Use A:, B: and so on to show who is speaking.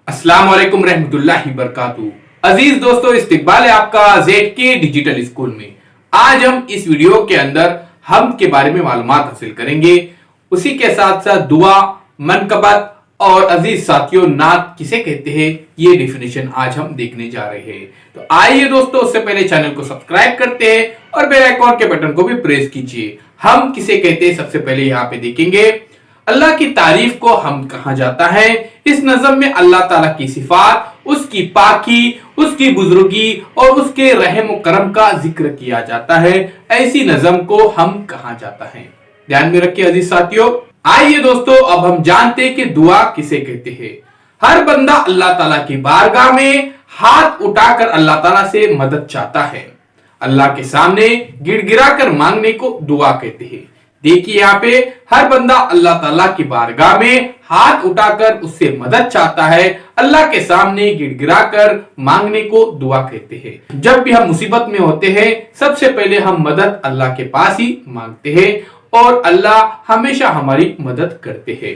A: अस्सलाम वालेकुम रहमतुल्लाहि बरकातहू। अजीज दोस्तों, इस्तकबाल है आपका ZK डिजिटल स्कूल में। आज हम इस वीडियो के अंदर हम के बारे में मालूमात हासिल करेंगे। उसी के साथ साथ दुआ, मनकबत और अजीज साथियों, नात किसे कहते हैं, ये डेफिनेशन आज हम देखने जा रहे हैं। तो आइए दोस्तों, उससे पहले चैनल को सब्सक्राइब करते हैं और बेल आइकॉन के बटन को भी प्रेस कीजिए। हम किसे कहते हैं, सबसे पहले यहाँ पे देखेंगे। अल्लाह की तारीफ को हम कहा जाता है। इस नज़म में अल्लाह ताला की सिफात, उसकी पाकी, उसकी बुजुर्गी और उसके रहम करम का जिक्र किया जाता है। ऐसी नज़म को हम कहा जाता है। ध्यान में रखिए अजीज साथियों। आइए दोस्तों, अब हम जानते हैं कि दुआ किसे कहते हैं। हर बंदा अल्लाह ताला की बारगाह में हाथ उठाकर अल्लाह ताला से मदद चाहता है। अल्लाह के सामने गिड़गिड़ा कर मांगने को दुआ कहते हैं। देखिए यहाँ पे हर बंदा अल्लाह ताला की बारगाह में हाथ उठाकर उससे मदद चाहता है। अल्लाह के सामने गिड़गिड़ाकर मांगने को दुआ कहते हैं। जब भी हम मुसीबत में होते हैं, सबसे पहले हम मदद अल्लाह के पास ही मांगते हैं और अल्लाह हमेशा हमारी मदद करते हैं।